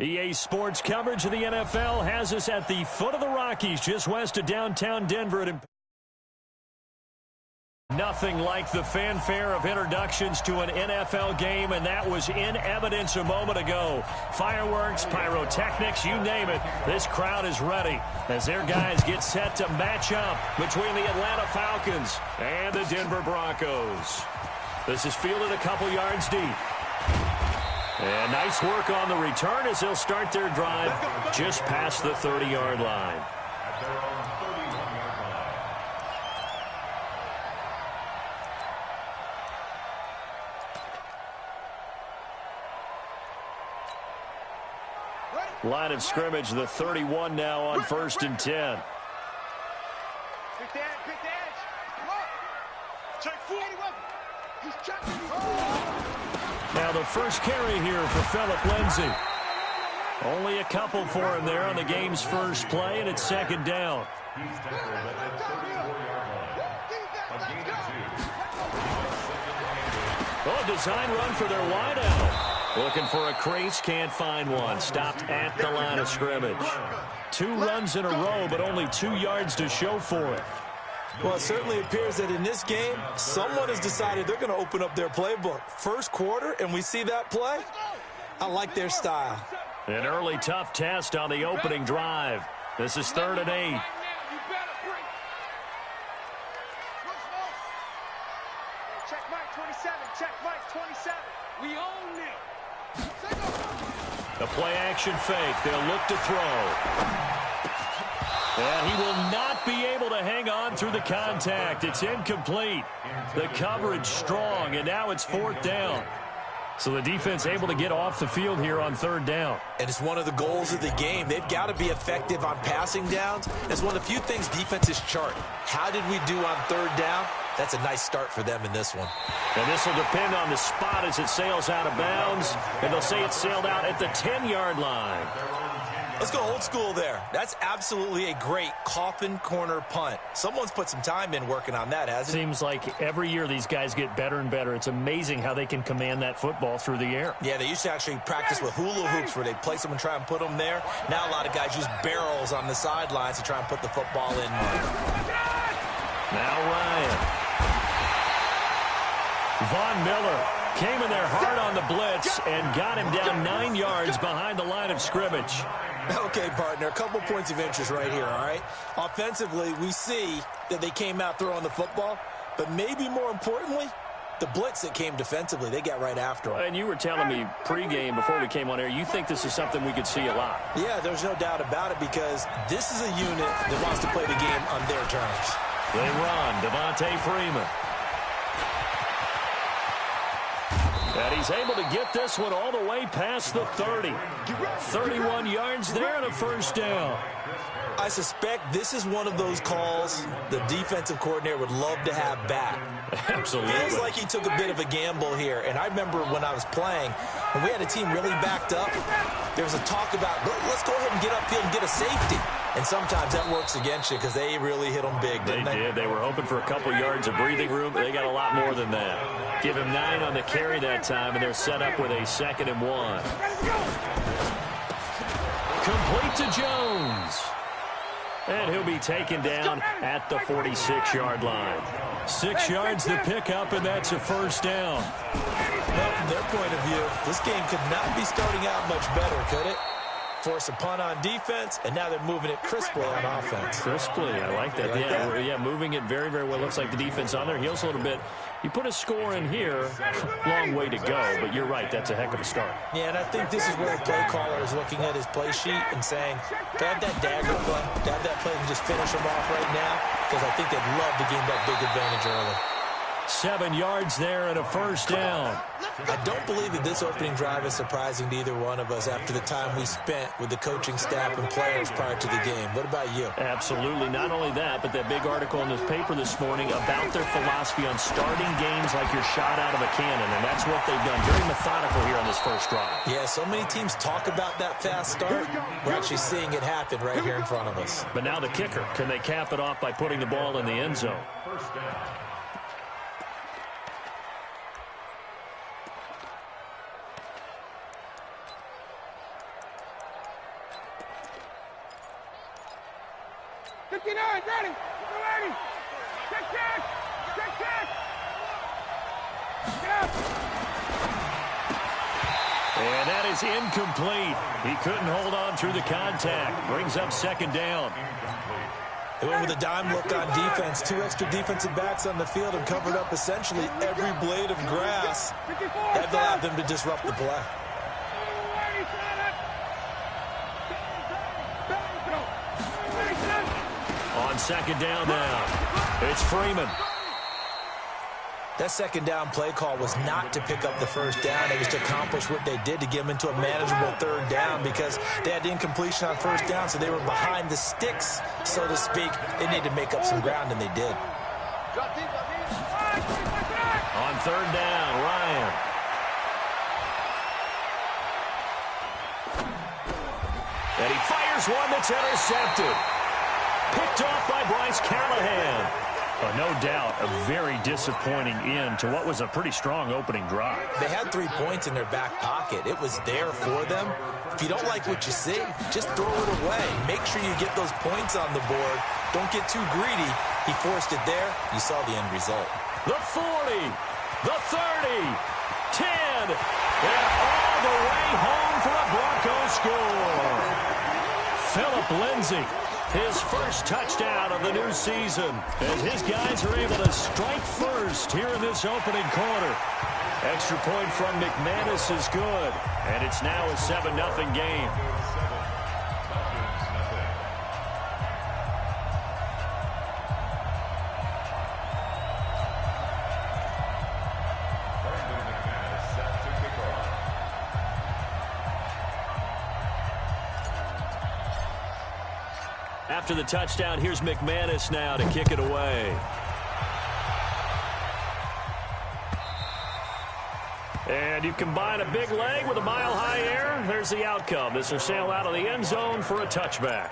EA Sports coverage of the NFL has us at the foot of the Rockies, just west of downtown Denver. Nothing like the fanfare of introductions to an NFL game, and that was in evidence a moment ago. Fireworks, pyrotechnics, you name it. This crowd is ready as their guys get set to match up between the Atlanta Falcons and the Denver Broncos. This is fielded a couple yards deep. And nice work on the return as they'll start their drive just past the 30-yard line. Line of scrimmage, the 31 now on 1st and 10. Now the first carry here for Phillip Lindsay. Only a couple for him there on the game's first play, and it's 2nd down. Oh, design run for their wideout. Looking for a crease, can't find one. Stopped at the line of scrimmage. 2 runs in a row, but only 2 yards to show for it. Well, it certainly appears that in this game, someone has decided they're going to open up their playbook. First quarter, and we see that play. I like their style. An early tough test on the opening drive. This is 3rd and 8. Check Mike 27. Check Mike 27. We own it. The play action fake. They'll look to throw. And he will not be able to hang on through the contact. It's incomplete. The coverage strong, and now it's 4th down. So the defense able to get off the field here on 3rd down. And it's one of the goals of the game. They've got to be effective on passing downs. It's one of the few things defenses chart. How did we do on 3rd down? That's a nice start for them in this one. And this will depend on the spot as it sails out of bounds. And they'll say it sailed out at the 10-yard line. Let's go old school there. That's absolutely a great coffin corner punt. Someone's put some time in working on that, hasn't it? Seems like every year these guys get better and better. It's amazing how they can command that football through the air. Yeah, they used to actually practice with hula hoops where they'd place them and try and put them there. Now a lot of guys use barrels on the sidelines to try and put the football in. Now Ryan. Von Miller came in there hard on the blitz and got him down 9 yards behind the line of scrimmage. Okay, partner, a couple points of interest right here, all right? Offensively, we see that they came out throwing the football, but maybe more importantly, the blitz that came defensively, they got right after them. And you were telling me pregame before we came on air, you think this is something we could see a lot. Yeah, there's no doubt about it because this is a unit that wants to play the game on their terms. They run, Devontae Freeman. And he's able to get this one all the way past the 30. 31 yards there and a 1st down. I suspect this is one of those calls the defensive coordinator would love to have back. Absolutely. Feels like he took a bit of a gamble here. And I remember when I was playing, when we had a team really backed up, there was a talk about, let's go ahead and get upfield and get a safety. And sometimes that works against you because they really hit them big, didn't they? They did. They were hoping for a couple yards of breathing room. They got a lot more than that. Give him 9 on the carry that time, and they're set up with a 2nd and 1. Complete to Jones. And he'll be taken down at the 46-yard line. 6 yards to pick up, and that's a 1st down. Well, from their point of view, this game could not be starting out much better, could it? Force a punt on defense, and now they're moving it crisply on offense. Crisply, I like that. Yeah, moving it very, very well. Looks like the defense on their heels a little bit. You put a score in here, long way to go, but you're right, that's a heck of a start. Yeah, and I think this is where the play caller is looking at his play sheet and saying, grab that dagger play, grab that play and just finish them off right now, because I think they'd love to gain that big advantage early. 7 yards there and a 1st down. I don't believe that this opening drive is surprising to either one of us after the time we spent with the coaching staff and players prior to the game. What about you? Absolutely. Not only that, but that big article in this paper this morning about their philosophy on starting games like you're shot out of a cannon, and that's what they've done. Very methodical here on this first drive. Yeah, so many teams talk about that fast start. We're actually seeing it happen right here in front of us. But now the kicker. Can they cap it off by putting the ball in the end zone? 59, ready. Ready. Check. And that is incomplete. He couldn't hold on through the contact. Brings up second down. They went with a dime look on defense. 2 extra defensive backs on the field and covered up essentially every blade of grass. That allowed them to disrupt the play. On second down now, it's Freeman. That second down play call was not to pick up the first down. It was to accomplish what they did to get them into a manageable third down because they had incompletion on first down, so they were behind the sticks, so to speak. They needed to make up some ground, and they did. On third down, Ryan. And he fires one that's intercepted. Picked off by Bryce Callahan. No doubt a very disappointing end to what was a pretty strong opening drive. They had 3 points in their back pocket. It was there for them. If you don't like what you see, just throw it away. Make sure you get those points on the board. Don't get too greedy. He forced it there. You saw the end result. The 40, the 30, 10, and all the way home for a Broncos score. Phillip Lindsay. His first touchdown of the new season as his guys are able to strike first here in this opening quarter. Extra point from McManus is good, and it's now a 7-0 game. After the touchdown, here's McManus now to kick it away. And you combine a big leg with a mile-high air, there's the outcome. This will sail out of the end zone for a touchback.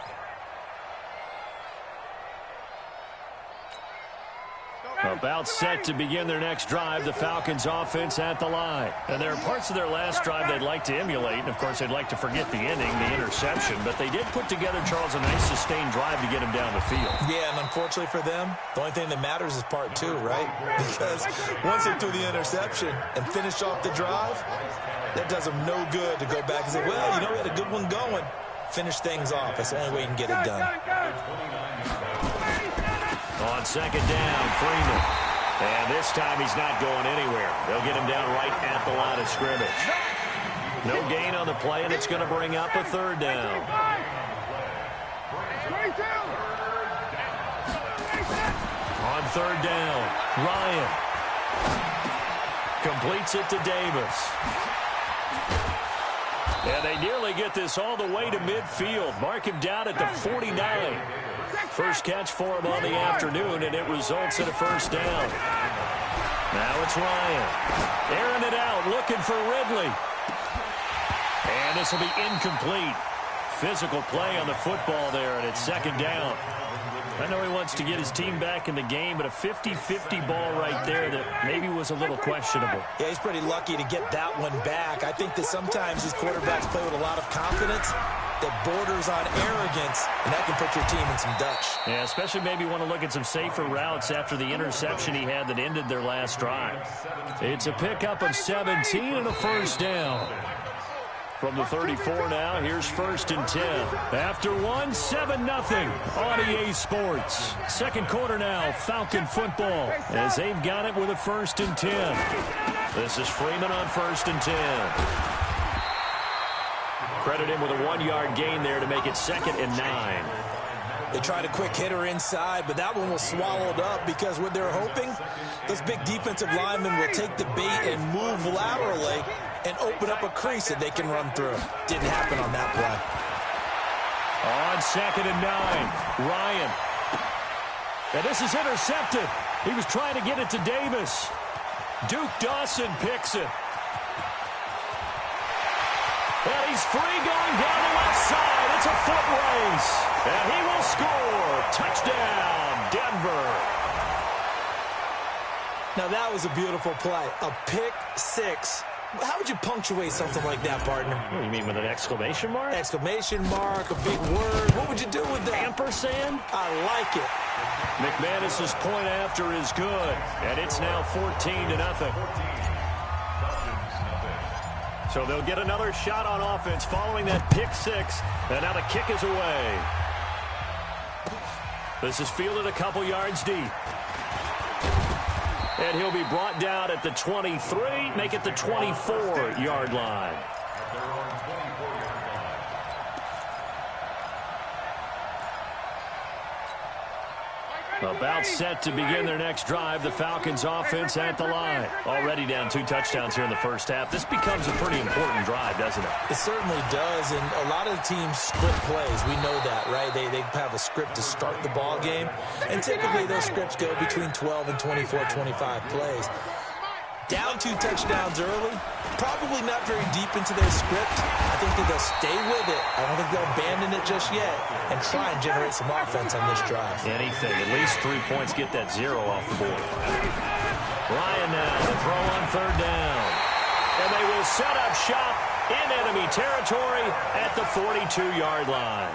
About set to begin their next drive, the Falcons offense at the line. And there are parts of their last drive they'd like to emulate, and of course they'd like to forget the inning, the interception, but they did put together, Charles, a nice sustained drive to get him down the field. Yeah, and unfortunately for them, the only thing that matters is part 2, right? Because once they threw the interception and finished off the drive, that does them no good to go back and say, well, you know, we had a good one going. Finish things off. That's the only way you can get it done. On second down, Freeman. And this time he's not going anywhere. They'll get him down right at the line of scrimmage. No gain on the play, and it's going to bring up a third down. On third down, Ryan completes it to Davis. And they nearly get this all the way to midfield. Mark him down at the 49. First catch for him on the afternoon, and it results in a first down. Now it's Ryan. Airing it out, looking for Ridley. And this will be incomplete. Physical play on the football there, and it's second down. I know he wants to get his team back in the game, but a 50-50 ball right there that maybe was a little questionable. Yeah, he's pretty lucky to get that one back. I think that sometimes these quarterbacks play with a lot of confidence that borders on arrogance, and that can put your team in some Dutch. Yeah, especially maybe want to look at some safer routes after the interception he had that ended their last drive. It's a pickup of 17 and a first down. From the 34 now, here's first and 10. After 7-0 on EA Sports. Second quarter now, Falcon football, as they've got it with a first and 10. This is Freeman on first and 10. Credit him with a 1-yard gain there to make it second and 9. They tried a quick hitter inside, but that one was swallowed up because what they're hoping, those big defensive linemen will take the bait and move laterally and open up a crease that they can run through. Didn't happen on that play. On second and 9, Ryan. And this is intercepted. He was trying to get it to Davis. Duke Dawson picks it. And he's free going down the left side. It's a foot race. And he will score. Touchdown, Denver. Now that was a beautiful play. A pick six How would you punctuate something like that, partner? What do you mean, with an exclamation mark? Exclamation mark, a big word. What would you do with that? Ampersand? I like it. McManus's point after is good, and it's now 14-0. So they'll get another shot on offense following that pick six, and now the kick is away. This is fielded a couple yards deep. And he'll be brought down at the 23, make it the 24-yard line. About set to begin their next drive. The Falcons offense at the line. Already down 2 touchdowns here in the first half. This becomes a pretty important drive, doesn't it? It certainly does, and a lot of the teams script plays. We know that, right? They have a script to start the ball game, and typically those scripts go between 12 and 24, 25 plays. Down 2 touchdowns early, probably not very deep into their script. I think that they'll stay with it. I don't think they'll abandon it just yet and try and generate some offense on this drive. Anything. At least 3 points, get that 0 off the board. Ryan now, the throw on 3rd down. And they will set up shop in enemy territory at the 42-yard line.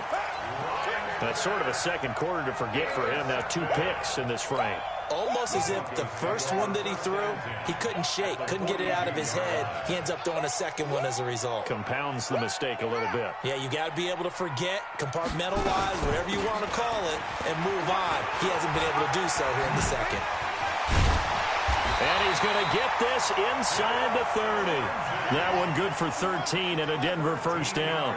That's sort of a second quarter to forget for him. Now 2 picks in this frame. Almost as if the first one that he threw, he couldn't shake, couldn't get it out of his head. He ends up throwing a second one as a result. Compounds the mistake a little bit. Yeah, you got to be able to forget, compartmentalize, whatever you want to call it, and move on. He hasn't been able to do so here in the second. And he's going to get this inside the 30. That one good for 13 and a Denver first down.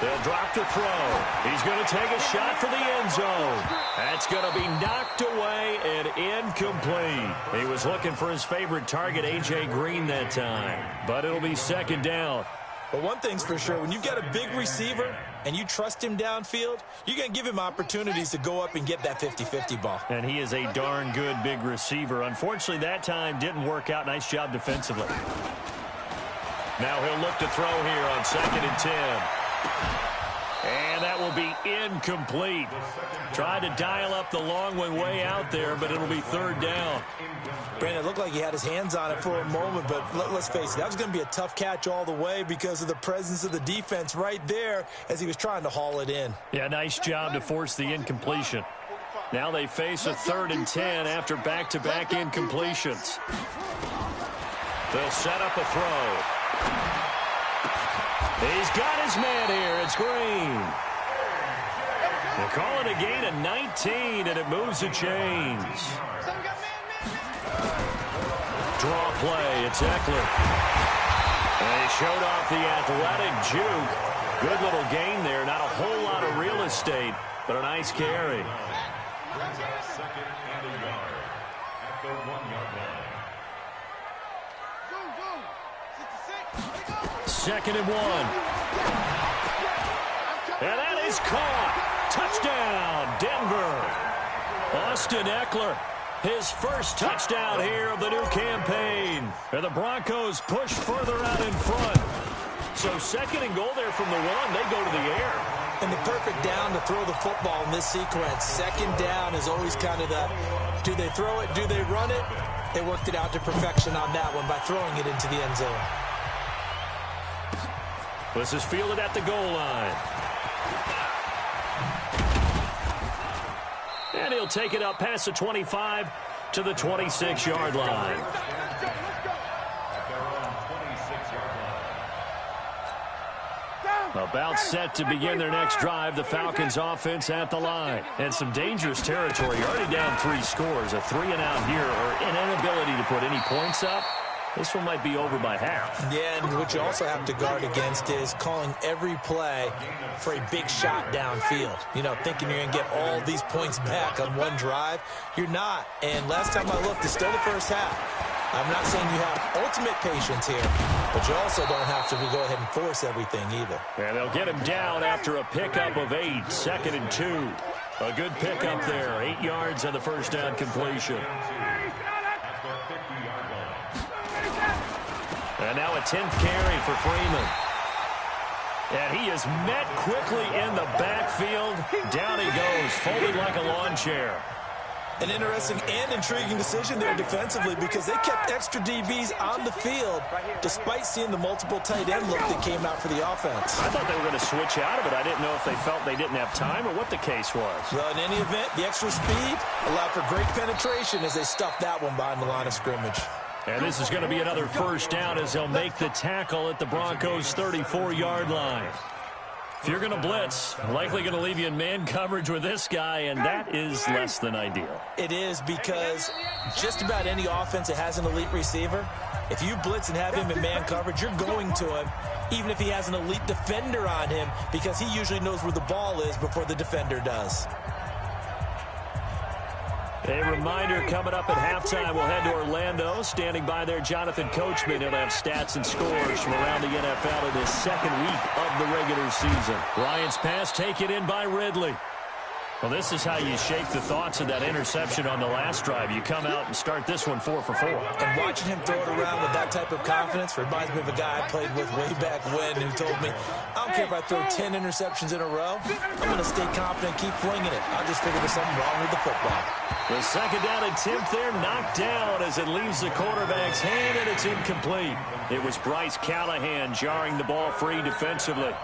They'll drop to throw. He's going to take a shot for the end zone. That's going to be knocked away and incomplete. He was looking for his favorite target, A.J. Green, that time. But it'll be 2nd down. But one thing's for sure, when you've got a big receiver and you trust him downfield, you're going to give him opportunities to go up and get that 50-50 ball. And he is a darn good big receiver. Unfortunately, that time didn't work out. Nice job defensively. Now he'll look to throw here on 2nd and 10. And that will be incomplete. Tried to dial up the long one way out there, but it'll be 3rd down. Brandon, it looked like he had his hands on it for a moment, but let's face it, that was going to be a tough catch all the way because of the presence of the defense right there as he was trying to haul it in. Yeah, nice job to force the incompletion. Now they face a 3rd and 10 after back-to-back incompletions. They'll set up a throw. He's got his man here. It's Green. They'll call it a gain of 19, and it moves the chains. Draw play. It's Eckler. And he showed off the athletic juke. Good little gain there. Not a whole lot of real estate, but a nice carry. 2nd and a yard at the 1-yard line. 2nd and 1. And that is caught. Touchdown, Denver. Austin Eckler, his first touchdown here of the new campaign. And the Broncos push further out in front. So 2nd and goal there from the 1. They go to the air. And the perfect down to throw the football in this sequence. 2nd down is always kind of the, do they throw it, do they run it? They worked it out to perfection on that one by throwing it into the end zone. This is fielded at the goal line. And he'll take it up past the 25 to the 26-yard line. About set to begin their next drive. The Falcons offense at the line. And some dangerous territory. Already down 3 scores. A 3-and-out here or an inability to put any points up. This one might be over by half. Yeah, and what you also have to guard against is calling every play for a big shot downfield. You know, thinking you're going to get all these points back on one drive. You're not. And last time I looked, it's still the first half. I'm not saying you have ultimate patience here, but you also don't have to go ahead and force everything either. And they'll get him down after a pickup of 8. 2nd and 2. A good pickup there. 8 yards on the first down completion. And now a 10th carry for Freeman. And he is met quickly in the backfield. Down he goes, folded like a lawn chair. An interesting and intriguing decision there defensively because they kept extra DBs on the field despite seeing the multiple tight end look that came out for the offense. I thought they were going to switch out of it. I didn't know if they felt they didn't have time or what the case was. Well, in any event, the extra speed allowed for great penetration as they stuffed that one behind the line of scrimmage. And this is going to be another first down as they'll make the tackle at the Broncos' 34-yard line. If you're going to blitz, likely going to leave you in man coverage with this guy, and that is less than ideal. It is because just about any offense that has an elite receiver, if you blitz and have him in man coverage, you're going to him, even if he has an elite defender on him, because he usually knows where the ball is before the defender does. A reminder, coming up at halftime, we'll head to Orlando. Standing by there, Jonathan Coachman. He'll have stats and scores from around the NFL in his second week of the regular season. Ryan's pass taken in by Ridley. Well, this is how you shape the thoughts of that interception on the last drive. You come out and start this one 4 for 4. And watching him throw it around with that type of confidence reminds me of a guy I played with way back when who told me, I don't care if I throw 10 interceptions in a row. I'm going to stay confident, keep flinging it. I just figured there's something wrong with the football. The second down attempt there knocked down as it leaves the quarterback's hand, and it's incomplete. It was Bryce Callahan jarring the ball free defensively.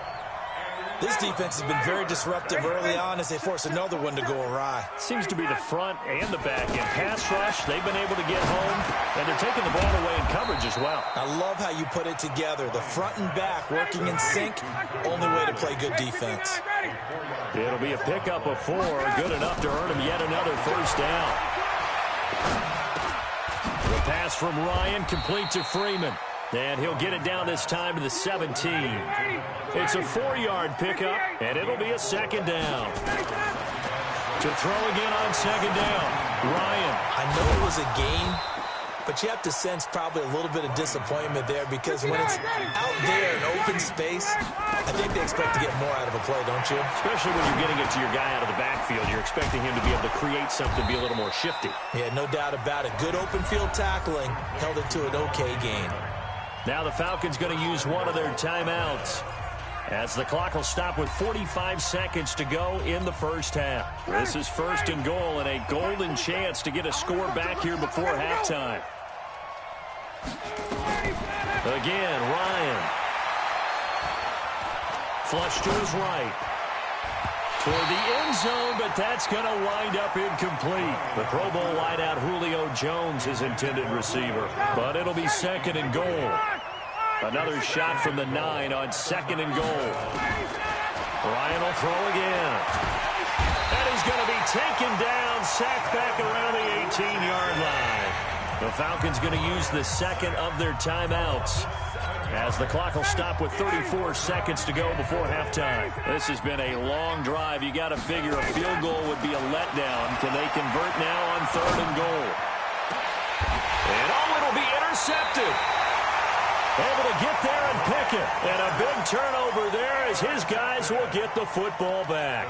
This defense has been very disruptive early on as they force another one to go awry. Seems to be the front and the back end. Pass rush, they've been able to get home, and they're taking the ball away in coverage as well. I love how you put it together. The front and back working in sync, only way to play good defense. It'll be a pickup of 4, good enough to earn him yet another first down. The pass from Ryan complete to Freeman. And he'll get it down this time to the 17. It's a 4-yard pickup, and it'll be a second down. To throw again on second down, Ryan. I know it was a gain, but you have to sense probably a little bit of disappointment there because when it's out there in open space, I think they expect to get more out of a play, don't you? Especially when you're getting it to your guy out of the backfield. You're expecting him to be able to create something, be a little more shifty. Yeah, no doubt about it. Good open field tackling held it to an okay gain. Now the Falcons going to use one of their timeouts as the clock will stop with 45 seconds to go in the first half. This is first and goal and a golden chance to get a score back here before halftime. Again, Ryan. Flush to his right. Toward the end zone, but that's going to wind up incomplete. The Pro Bowl wideout Julio Jones is intended receiver, but it'll be second and goal. Another shot from the 9 on second and goal. Ryan will throw again. And he's going to be taken down, sacked back around the 18-yard line. The Falcons going to use the second of their timeouts as the clock will stop with 34 seconds to go before halftime. This has been a long drive. You got to figure a field goal would be a letdown. Can they convert now on third and goal? And it'll be intercepted. Able to get there and pick it. And a big turnover there as his guys will get the football back.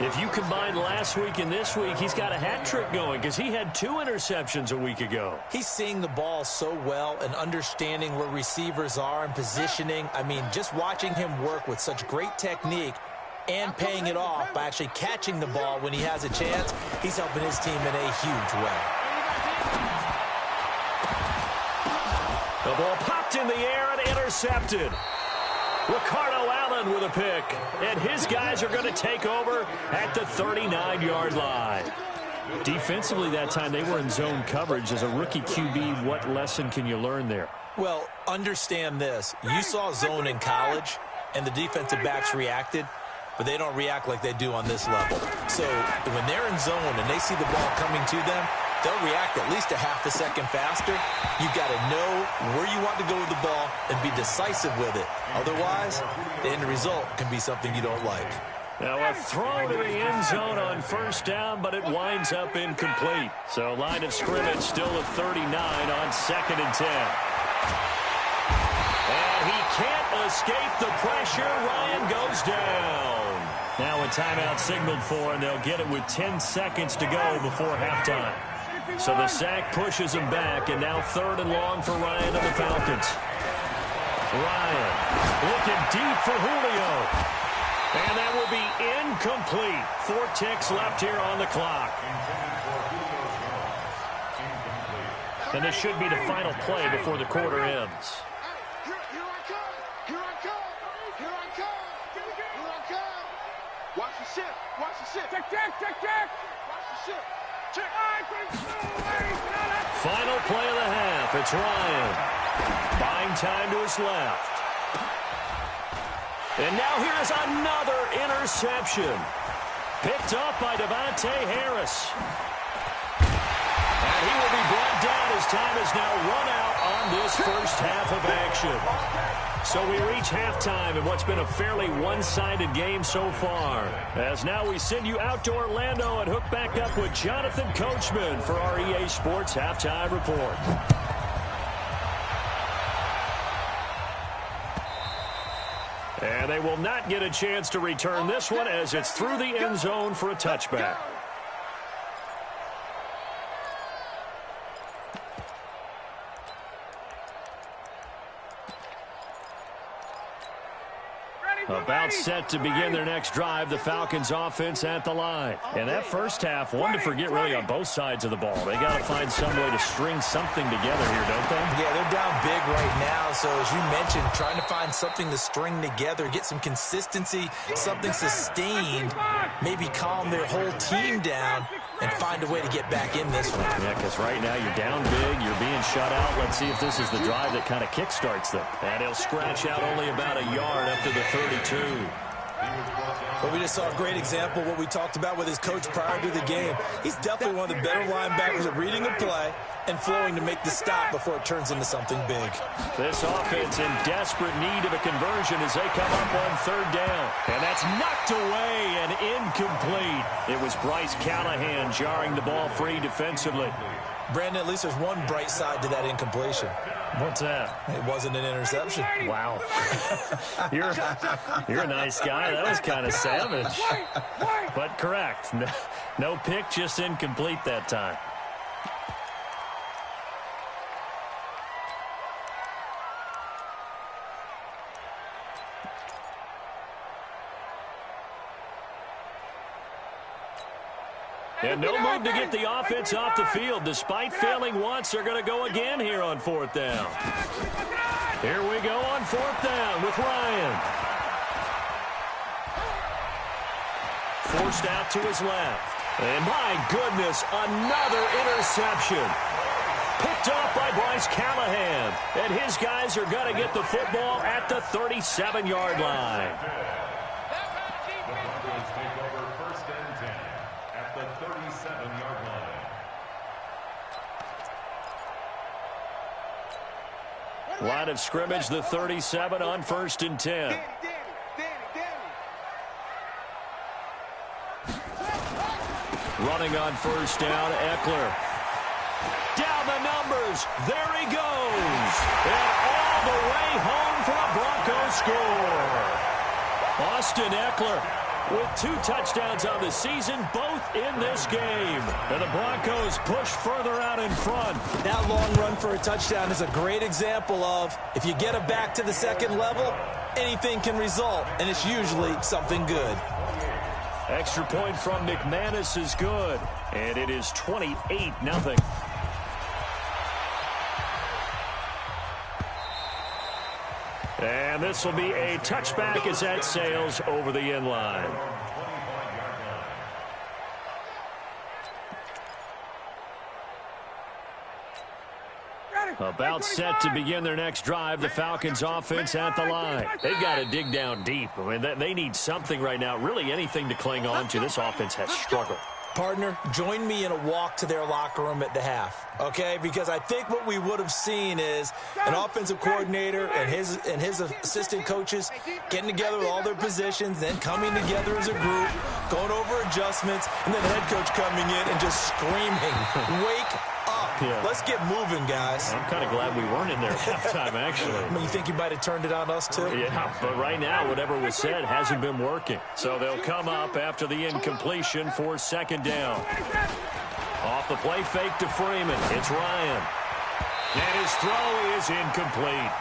If you combine last week and this week, he's got a hat trick going because he had 2 interceptions a week ago. He's seeing the ball so well and understanding where receivers are and positioning. I mean, just watching him work with such great technique and paying it off by actually catching the ball when he has a chance, he's helping his team in a huge way. The ball popped in the air and intercepted. Ricardo Allen with a pick, and his guys are going to take over at the 39-yard line. Defensively that time, they were in zone coverage. As a rookie QB, what lesson can you learn there? Well, understand this. You saw zone in college, and the defensive backs reacted, but they don't react like they do on this level. So when they're in zone and they see the ball coming to them, they'll react at least a half a second faster. You've got to know where you want to go with the ball and be decisive with it. Otherwise, the end result can be something you don't like. Now a throw to the end zone on first down, but it winds up incomplete. So line of scrimmage still at 39 on second and 10. And he can't escape the pressure. Ryan goes down. Now a timeout signaled for, and they'll get it with 10 seconds to go before halftime. So the sack pushes him back, and now third and long for Ryan and the Falcons. Ryan looking deep for Julio. And that will be incomplete. 4 ticks left here on the clock. And this should be the final play before the quarter ends. Here I come. Here I come. Here I come. Here I come. Watch the ship. Watch the ship. Check. Watch the ship. Check. Final play of the half. It's Ryan. Buying time to his left. And now here's another interception. Picked up by Devontae Harris. And he will be brought down as time is now run out on this first half of action. So we reach halftime in what's been a fairly one-sided game so far. As now we send you out to Orlando and hook back up with Jonathan Coachman for our EA Sports Halftime Report. And they will not get a chance to return this one as it's through the end zone for a touchback. About set to begin their next drive, the Falcons offense at the line. And that first half, one to forget really on both sides of the ball. They got to find some way to string something together here, don't they? Yeah, they're down big right now. So as you mentioned, trying to find something to string together, get some consistency, something sustained, maybe calm their whole team down and find a way to get back in this one. Yeah, because right now you're down big, you're being shut out. Let's see if this is the drive that kind of kickstarts them. And he'll scratch out only about a yard up to the 32. But we just saw a great example of what we talked about with his coach prior to the game. He's definitely one of the better linebackers at reading a play and flowing to make the stop before it turns into something big. This offense in desperate need of a conversion as they come up on third down. And that's knocked away and incomplete. It was Bryce Callahan jarring the ball free defensively. Brandon, at least there's one bright side to that incompletion. What's that? It wasn't an interception. Wow. You're a nice guy. That was kind of savage. But correct. No pick, just incomplete that time. And no move to get the offense off the field. Despite failing once, they're going to go again here on fourth down. Here we go on fourth down with Ryan. Forced out to his left. And my goodness, another interception. Picked off by Bryce Callahan. And his guys are going to get the football at the 37-yard line. Line of scrimmage, the 37 on 1st and 10. Running on first down, Eckler. Down the numbers. There he goes. And all the way home for a Broncos score. Austin Eckler with 2 touchdowns on the season, both in this game. And the Broncos push further out in front. That long run for a touchdown is a great example of if you get it back to the second level, anything can result, and it's usually something good. Extra point from McManus is good, and it is 28-0. And this will be a touchback as that sails over the end line. About set to begin their next drive, the Falcons offense at the line. They've got to dig down deep. I mean, they need something right now, really anything to cling on to. This offense has struggled. Partner, join me in a walk to their locker room at the half, okay? Because I think what we would have seen is an offensive coordinator and his assistant coaches getting together with all their positions, then coming together as a group, going over adjustments, and then the head coach coming in and just screaming, wake up. Yeah. Let's get moving, guys. I'm kind of glad we weren't in there at halftime, actually. I mean, you think you might have turned it on us, too? Yeah, but right now, whatever was said hasn't been working. So they'll come up after the incompletion for second down. Off the play fake to Freeman. It's Ryan. And his throw is incomplete.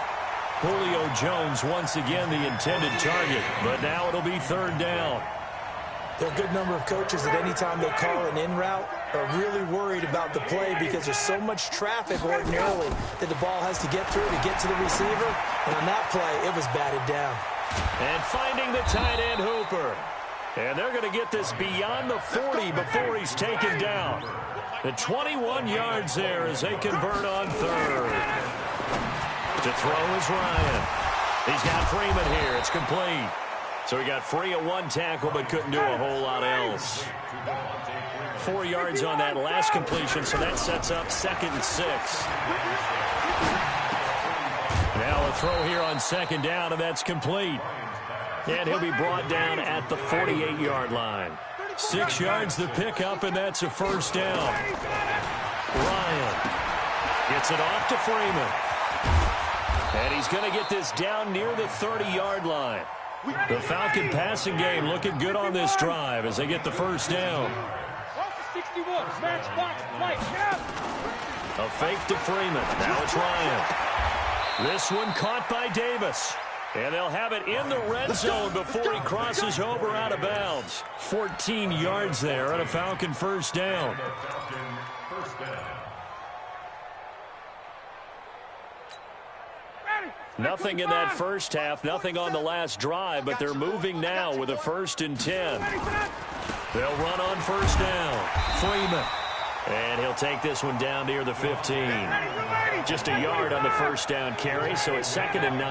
Julio Jones once again the intended target, but now it'll be third down. There are a good number of coaches that any time they call an in route are really worried about the play because there's so much traffic ordinarily that the ball has to get through to get to the receiver. And on that play, it was batted down. And finding the tight end Hooper. And they're going to get this beyond the 40 before he's taken down. The 21 yards there as they convert on third. To throw is Ryan. He's got Freeman here. It's complete. So he got free of one tackle but couldn't do a whole lot else. 4 yards on that last completion, so that sets up 2nd and 6. Now a throw here on 2nd down, and that's complete. And he'll be brought down at the 48-yard line. 6 yards the pickup, and that's a first down. Ryan gets it off to Freeman. And he's going to get this down near the 30-yard line. The Falcon passing game looking good on this drive as they get the first down. A fake to Freeman. Now it's Ryan. This one caught by Davis. And they'll have it in the red zone before he crosses over out of bounds. 14 yards there and a Falcon first down. Nothing in that first half, nothing on the last drive, but they're moving now with a 1st and 10. They'll run on first down. Freeman. And he'll take this one down near the 15. Just a yard on the first down carry, so it's 2nd and 9.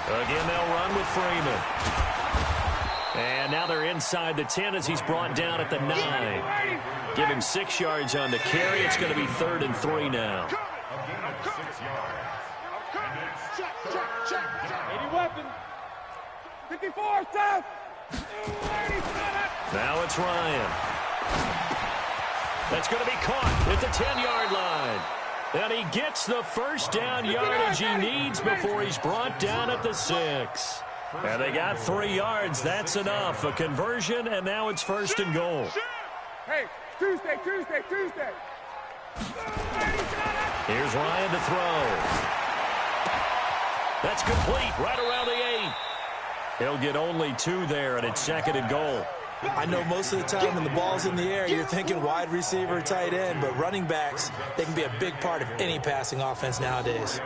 Again, they'll run with Freeman. And now they're inside the 10 as he's brought down at the 9. Give him 6 yards on the carry. It's going to be 3rd and 3 now. 6 yards. Any weapon. 54, stop. Now it's Ryan. That's going to be caught at the 10-yard line. And he gets the first down yardage he needs before he's brought down at the 6. And they got 3 yards. That's enough. A conversion, and now it's 1st and goal. Hey, Tuesday. Here's Ryan to throw. That's complete right around the 8. He'll get only 2 there, and it's 2nd and goal. I know most of the time when the ball's in the air, you're thinking wide receiver, tight end, but running backs, they can be a big part of any passing offense nowadays.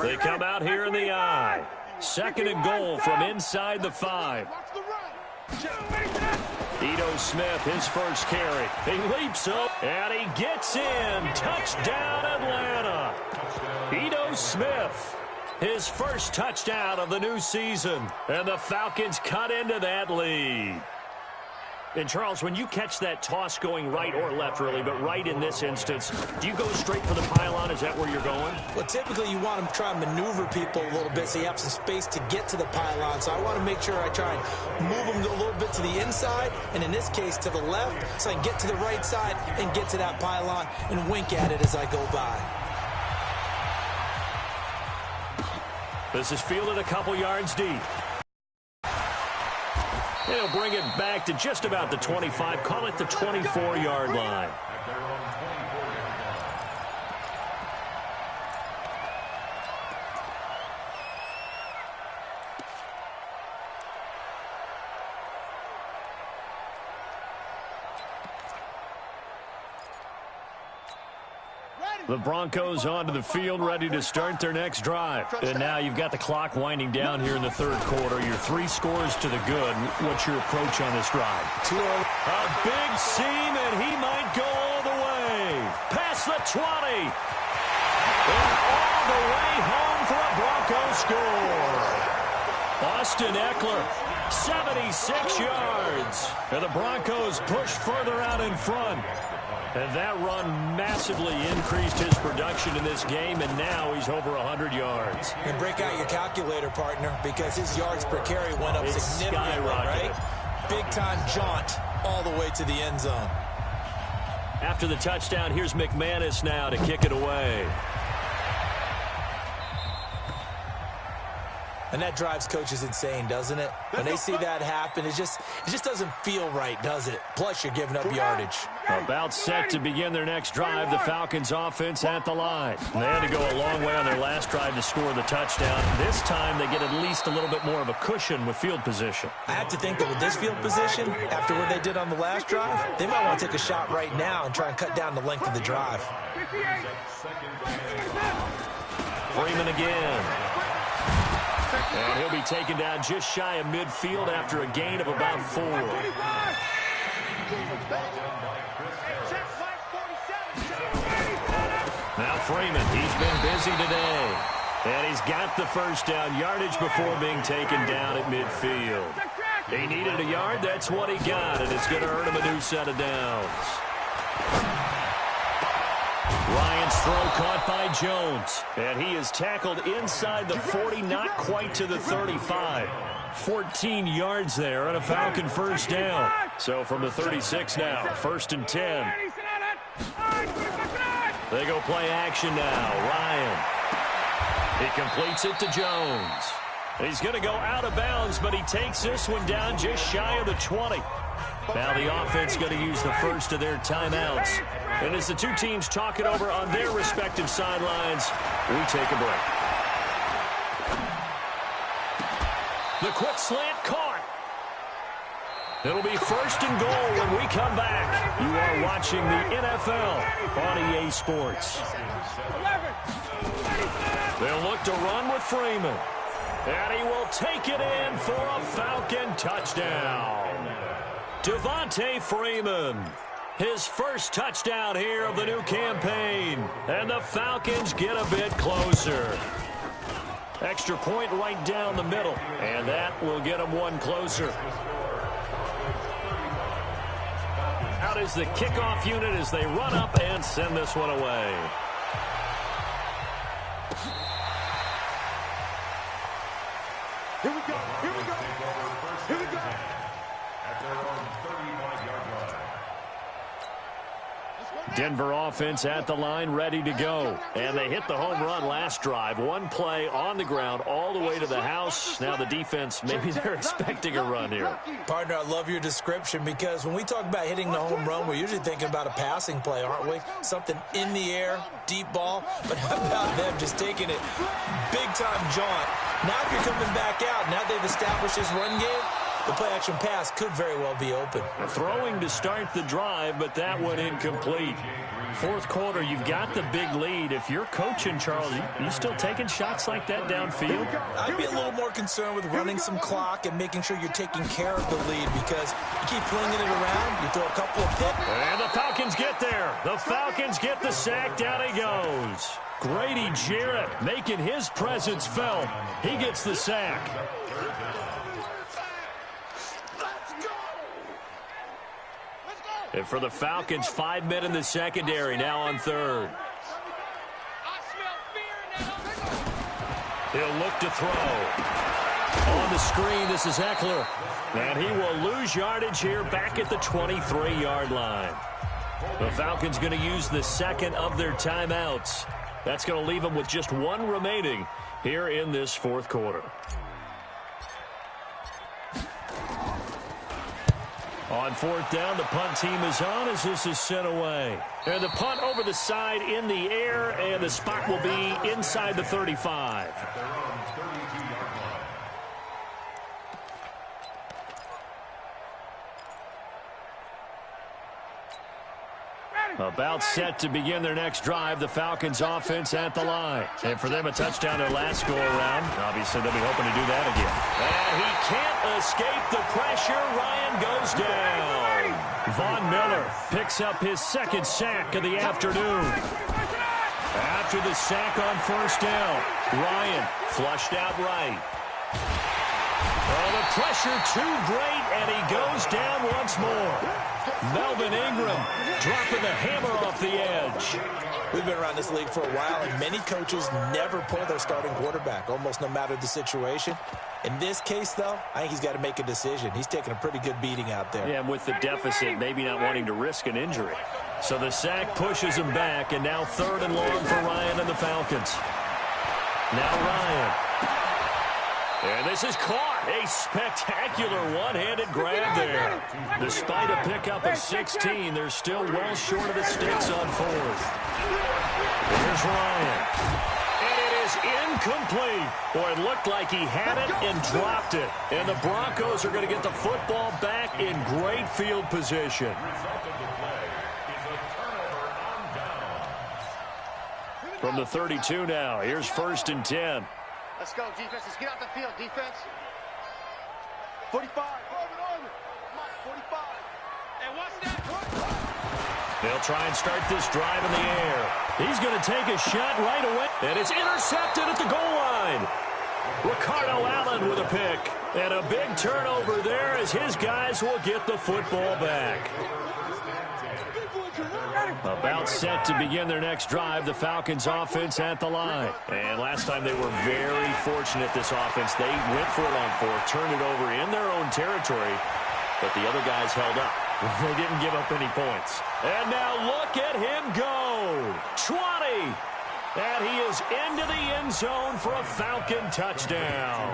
They come out here in the I. 2nd and goal from inside the 5. Ito Smith, his first carry. He leaps up, and he gets in. Touchdown, Atlanta. Ito Smith, his first touchdown of the new season. And the Falcons cut into that lead. And, Charles, when you catch that toss going right or left, really, but right in this instance, do you go straight for the pylon? Is that where you're going? Well, typically you want to try and maneuver people a little bit so you have some space to get to the pylon. So I want to make sure I try and move them a little bit to the inside, and in this case to the left, so I can get to the right side and get to that pylon and wink at it as I go by. This is fielded a couple yards deep. They'll bring it back to just about the 25. Call it the 24-yard line. The Broncos onto the field, ready to start their next drive. And now you've got the clock winding down here in the third quarter. You're 3 scores to the good. What's your approach on this drive? A big seam, and he might go all the way. Past the 20. And all the way home for a Bronco score. Austin Eckler, 76 yards. And the Broncos push further out in front. And that run massively increased his production in this game, and now he's over 100 yards. And break out your calculator, partner, because his yards per carry went up significantly, right? Big-time jaunt all the way to the end zone. After the touchdown, here's McManus now to kick it away. And that drives coaches insane, doesn't it? When they see that happen, it just doesn't feel right, does it? Plus, you're giving up yardage. About set to begin their next drive, the Falcons offense at the line. They had to go a long way on their last drive to score the touchdown. This time, they get at least a little bit more of a cushion with field position. I have to think that with this field position, after what they did on the last drive, they might want to take a shot right now and try and cut down the length of the drive. Freeman again. And he'll be taken down just shy of midfield after a gain of about 4. Now Freeman, he's been busy today. And he's got the first down yardage before being taken down at midfield. He needed a yard, that's what he got, and it's going to earn him a new set of downs. Ryan's throw caught by Jones. And he is tackled inside the 40, not quite to the 35. 14 yards there and a Falcon first down. So from the 36 now, 1st and 10. They go play action now. Ryan. He completes it to Jones. He's going to go out of bounds, but he takes this one down just shy of the 20. Now the offense going to use the first of their timeouts. And as the two teams talk it over on their respective sidelines, we take a break. The quick slant caught. It'll be 1st and goal when we come back. You are watching the NFL on EA Sports. They'll look to run with Freeman. And he will take it in for a Falcon touchdown. Devontae Freeman, his first touchdown here of the new campaign. And the Falcons get a bit closer. Extra point right down the middle. And that will get them one closer. Out is the kickoff unit as they run up and send this one away. Here we go. Here we go. Here we go. At their own 35-yard line. Denver offense at the line, ready to go. And they hit the home run last drive. One play on the ground all the way to the house. Now the defense, maybe they're expecting a run here. Partner, I love your description because when we talk about hitting the home run, we're usually thinking about a passing play, aren't we? Something in the air, deep ball. But how about them just taking it big-time jaunt? Now if you're coming back out, now they've established this run game, the play-action pass could very well be open. Throwing to start the drive, but that one incomplete. 4th quarter, you've got the big lead. If you're coaching, Charles, you still taking shots like that downfield? I'd be a little more concerned with running some clock and making sure you're taking care of the lead because you keep flinging it around, you throw a couple of picks. And the Falcons get there. The Falcons get the sack. Down he goes. Grady Jarrett making his presence felt. He gets the sack. And for the Falcons, 5 men in the secondary, now on 3rd. He'll look to throw. On the screen, this is Eckler. And he will lose yardage here back at the 23-yard line. The Falcons going to use the second of their timeouts. That's going to leave them with just one remaining here in this 4th quarter. On 4th down, the punt team is on as this is sent away. And the punt over the side in the air, and the spot will be inside the 35. About set to begin their next drive, the Falcons offense at the line. And for them, a touchdown their last go-around. Obviously, they'll be hoping to do that again. And he can't escape the pressure. Ryan goes down. Von Miller picks up his 2nd sack of the afternoon. After the sack on 1st down, Ryan flushed out right. Oh, the pressure too great, and he goes down once more. Melvin Ingram dropping the hammer off the edge. We've been around this league for a while, and many coaches never pull their starting quarterback, almost no matter the situation. In this case, though, I think he's got to make a decision. He's taking a pretty good beating out there. Yeah, and with the deficit, maybe not wanting to risk an injury. So the sack pushes him back, and now 3rd and long for Ryan and the Falcons. Now Ryan. And this is caught. A spectacular one-handed grab there. Despite a pickup of 16, they're still well short of the sticks on fourth. Here's Ryan. And it is incomplete. Boy, it looked like he had it and dropped it. And the Broncos are going to get the football back in great field position. From the 32 now, here's 1st and 10. Let's go, defense. Let's get out the field, defense. 45. 45. And what's that? They'll try and start this drive in the air. He's going to take a shot right away. And it's intercepted at the goal line. Ricardo Allen with a pick. And a big turnover there as his guys will get the football back. About set to begin their next drive, the Falcons offense at the line. And last time they were very fortunate, this offense. They went for it on fourth, turned it over in their own territory, but the other guys held up. They didn't give up any points. And now look at him go. 20. And he is into the end zone for a Falcon touchdown.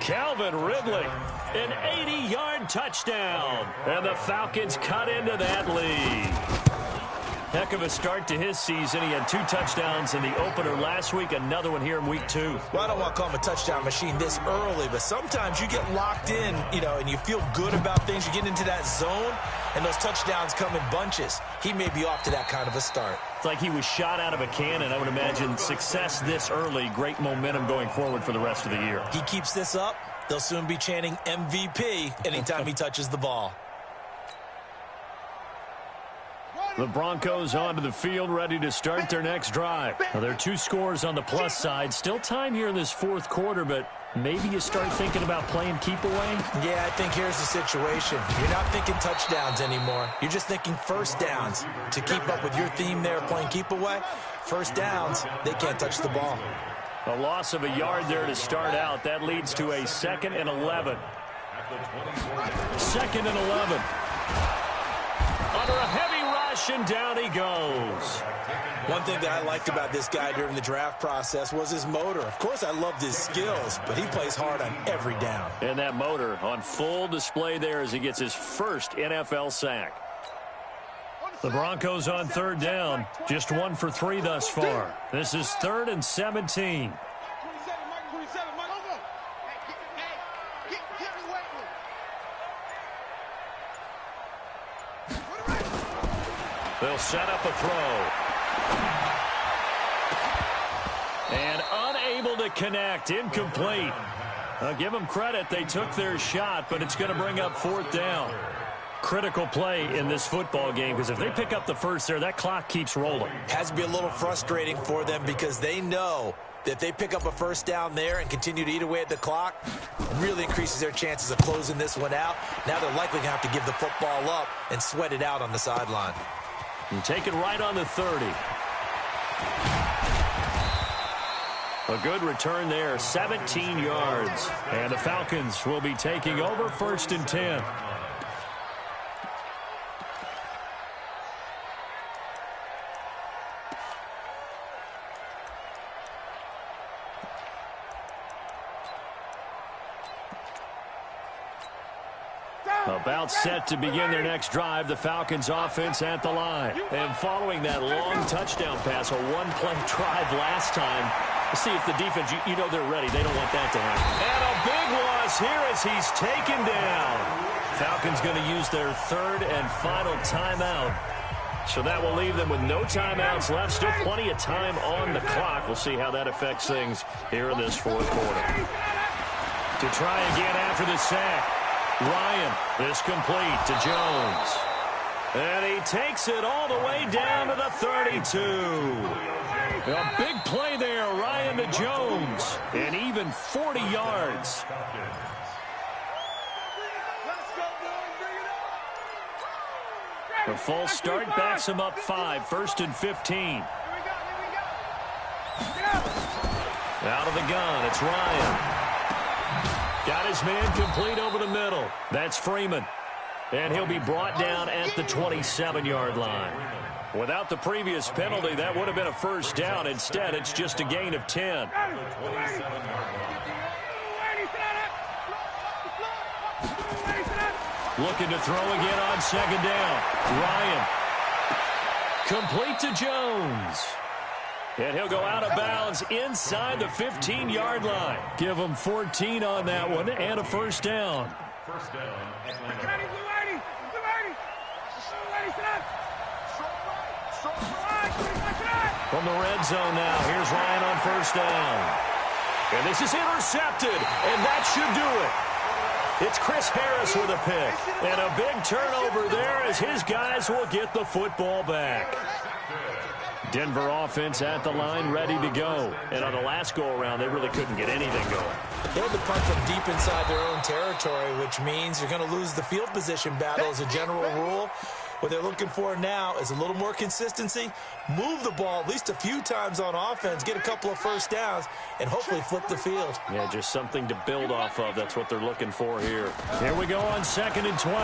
Calvin Ridley, an 80-yard touchdown. And the Falcons cut into that lead. Heck of a start to his season. He had 2 touchdowns in the opener last week, another one here in week 2. Well, I don't want to call him a touchdown machine this early, but sometimes you get locked in, and you feel good about things. You get into that zone, and those touchdowns come in bunches. He may be off to that kind of a start. It's like he was shot out of a cannon. I would imagine success this early, great momentum going forward for the rest of the year. He keeps this up, they'll soon be chanting MVP anytime he touches the ball. The Broncos onto the field, ready to start their next drive. Now, there are 2 scores on the plus side. Still time here in this 4th quarter, but maybe you start thinking about playing keep away? Yeah, I think here's the situation. You're not thinking touchdowns anymore. You're just thinking first downs. To keep up with your theme there, playing keep away, first downs, they can't touch the ball. A loss of a yard there to start out. That leads to a 2nd and 11. 2nd and 11. Under a heavy rush, and down he goes. One thing that I liked about this guy during the draft process was his motor. Of course, I loved his skills, but he plays hard on every down. And that motor on full display there as he gets his first NFL sack. The Broncos on 3rd down. Just 1 for 3 thus far. This is 3rd and 17. They'll set up a throw. And unable to connect. Incomplete. I'll give them credit. They took their shot, but it's going to bring up 4th down. Critical play in this football game, because if they pick up the first there, that clock keeps rolling. Has to be a little frustrating for them because they know that if they pick up a first down there and continue to eat away at the clock, it really increases their chances of closing this one out. Now they're likely going to have to give the football up and sweat it out on the sideline. And take it right on the 30. A good return there, 17 yards. And the Falcons will be taking over 1st and 10. About set to begin their next drive, the Falcons offense at the line. And following that long touchdown pass, a 1-play drive last time, let's see if the defense, you know they're ready. They don't want that to happen. And a big loss here as he's taken down. Falcons going to use their 3rd and final timeout. So that will leave them with no timeouts left. Still plenty of time on the clock. We'll see how that affects things here in this 4th quarter. To try again after the sack. Ryan, this complete to Jones. And he takes it all the way down to the 32. A big play there, Ryan to Jones. And even 40 yards. The full start backs him up 5, 1st and 15. Out of the gun, it's Ryan. Got his man complete over the middle. That's Freeman. And he'll be brought down at the 27-yard line. Without the previous penalty, that would have been a first down. Instead, it's just a gain of 10. Looking to throw again on second down. Ryan. Complete to Jones. And he'll go out of bounds inside the 15-yard line. Give him 14 on that one and a first down. First down, Atlanta. From the red zone now, here's Ryan on first down. And this is intercepted, and that should do it. It's Chris Harris with a pick. And a big turnover there as his guys will get the football back. Denver offense at the line, ready to go. And on the last go-around, they really couldn't get anything going. They had to punt from deep inside their own territory, which means you're going to lose the field position battle as a general rule. What they're looking for now is a little more consistency, move the ball at least a few times on offense, get a couple of first downs, and hopefully flip the field. Yeah, just something to build off of. That's what they're looking for here. Here we go on 2nd and 12.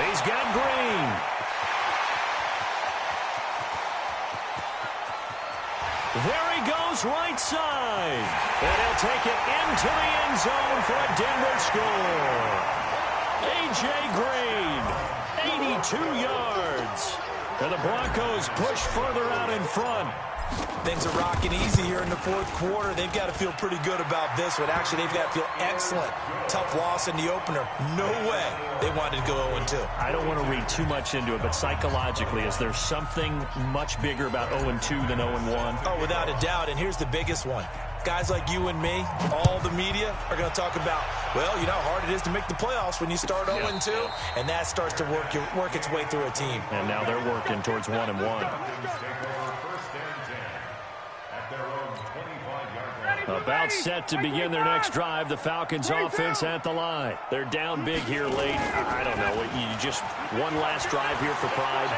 He's got Green. There he goes right side. And he'll take it into the end zone for a Denver score. A.J. Green, 82 yards. And the Broncos push further out in front. Things are rocking easy here in the fourth quarter. They've got to feel pretty good about this one. Actually, they've got to feel excellent. Tough loss in the opener. No way they wanted to go 0-2. I don't want to read too much into it, but psychologically, is there something much bigger about 0-2 than 0-1? Oh, without a doubt, and here's the biggest one. Guys like you and me, all the media, are going to talk about, well, you know how hard it is to make the playoffs when you start 0-2, and that starts to work its way through a team. And now they're working towards 1-1. About set to begin their next drive. The Falcons offense at the line. They're down big here late. I don't know. You just one last drive here for pride.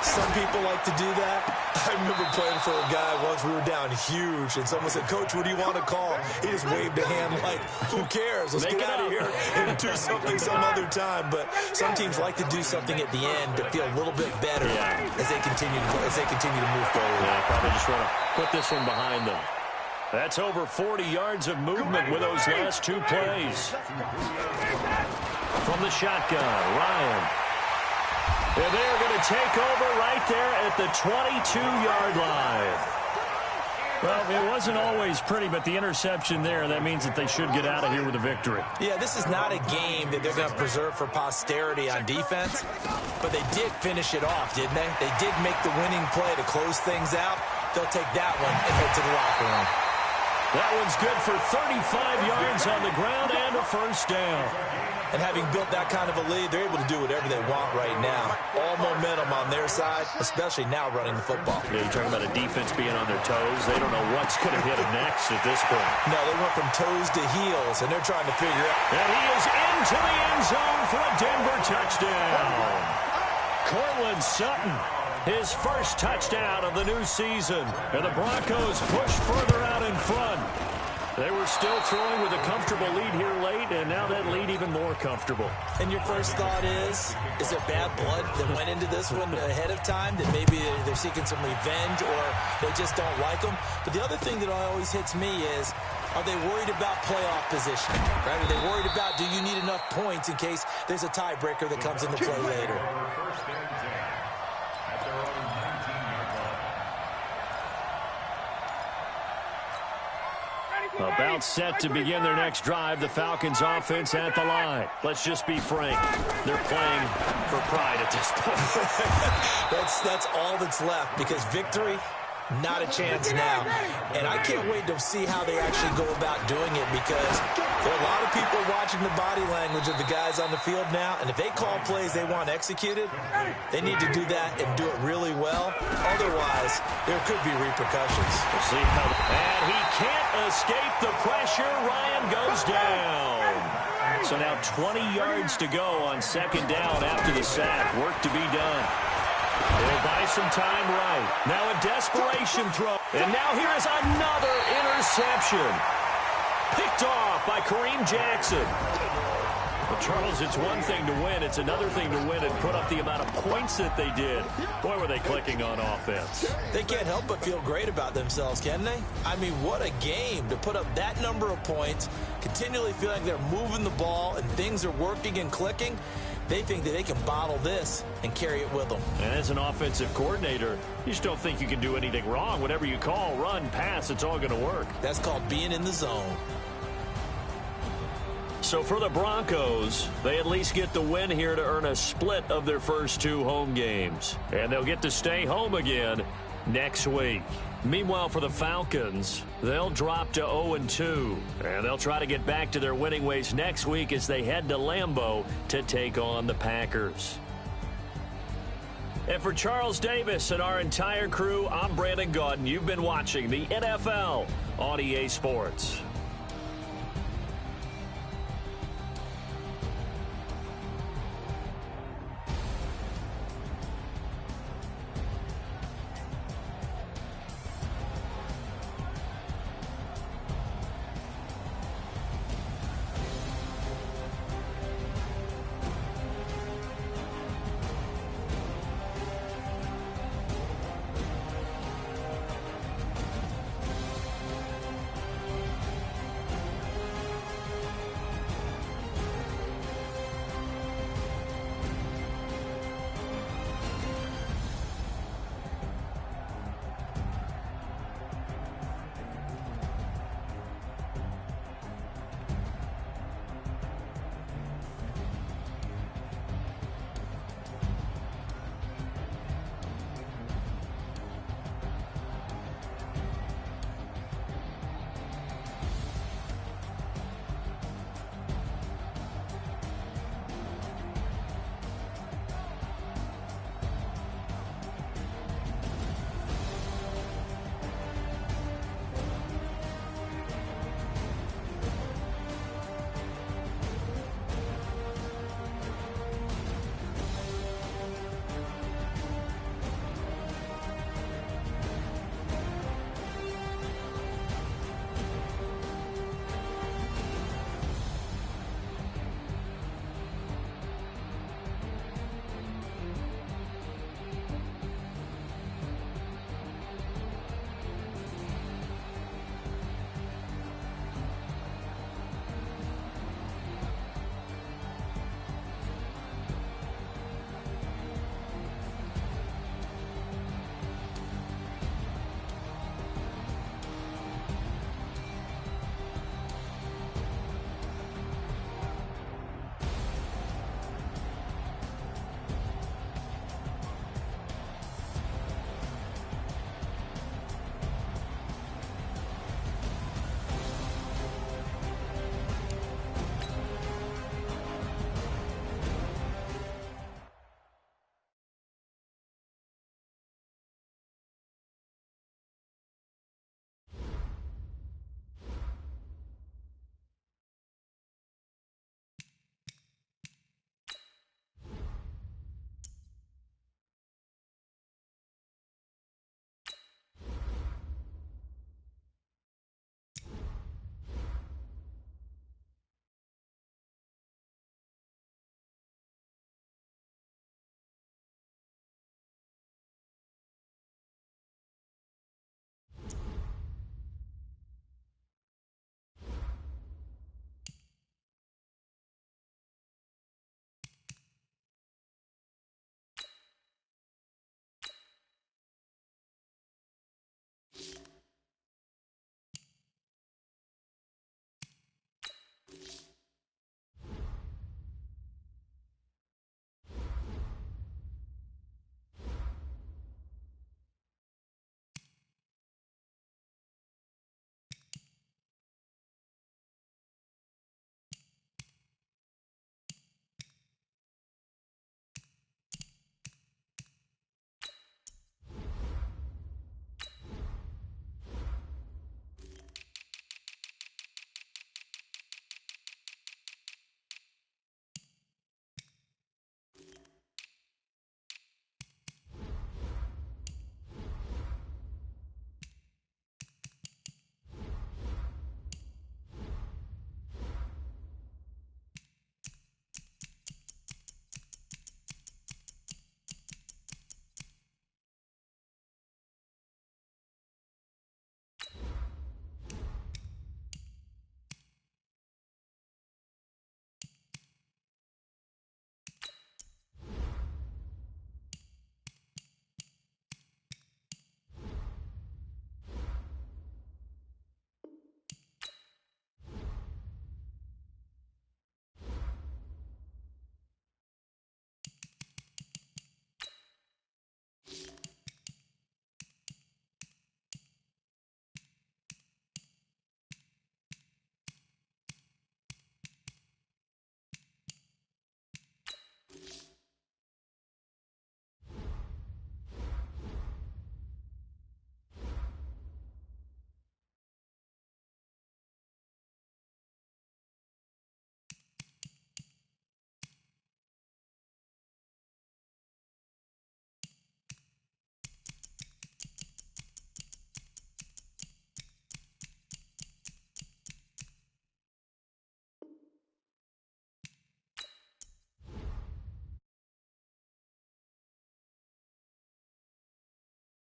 Some people like to do that. I remember playing for a guy once. We were down huge, and someone said, "Coach, what do you want to call?" He just waved a hand like, who cares? Let's get out of here and do something some other time. But some teams like to do something at the end to feel a little bit better as they continue to move forward. Yeah, probably just want to put this one behind them. That's over 40 yards of movement with those last two plays. From the shotgun, Ryan. And they're going to take over right there at the 22-yard line. Well, it wasn't always pretty, but the interception there, that means that they should get out of here with a victory. Yeah, this is not a game that they're going to preserve for posterity on defense, but they did finish it off, didn't they? They did make the winning play to close things out. They'll take that one and head to the locker room. That one's good for 35 yards on the ground and a first down. And having built that kind of a lead, they're able to do whatever they want right now. All momentum on their side, especially now running the football. Yeah, you're talking about a defense being on their toes. They don't know what's going to hit them next at this point. No, they went from toes to heels, and they're trying to figure out. And he is into the end zone for a Denver touchdown. Cortland Sutton, his first touchdown of the new season. And the Broncos push further out in front. They were still throwing with a comfortable lead here late, and now that lead even more comfortable. And your first thought is there bad blood that went into this one ahead of time, that maybe they're seeking some revenge or they just don't like them? But the other thing that always hits me is, are they worried about playoff position? Right? Are they worried about, do you need enough points in case there's a tiebreaker that comes into play later? About set to begin their next drive. The Falcons offense at the line. Let's just be frank. They're playing for pride at this point. That's all that's left, because victory, not a chance now. And I can't wait to see how they actually go about doing it, because there are a lot of people watching the body language of the guys on the field now, and if they call plays they want executed, they need to do that and do it really well. Otherwise, there could be repercussions. We'll see how. And he can't escape the pressure. Ryan goes down. So now 20 yards to go on second down after the sack. Work to be done. They'll buy some time right. Now a desperation throw. And now here is another interception. Picked off by Kareem Jackson. Well, Charles, it's one thing to win. It's another thing to win and put up the amount of points that they did. Boy, were they clicking on offense. They can't help but feel great about themselves, can they? I mean, what a game to put up that number of points, continually feel like they're moving the ball and things are working and clicking. They think that they can bottle this and carry it with them. And as an offensive coordinator, you just don't think you can do anything wrong. Whatever you call, run, pass, it's all going to work. That's called being in the zone. So for the Broncos, they at least get the win here to earn a split of their first 2 home games. And they'll get to stay home again next week. Meanwhile, for the Falcons, they'll drop to 0-2. And they'll try to get back to their winning ways next week as they head to Lambeau to take on the Packers. And for Charles Davis and our entire crew, I'm Brandon Gaudin. You've been watching the NFL on EA Sports.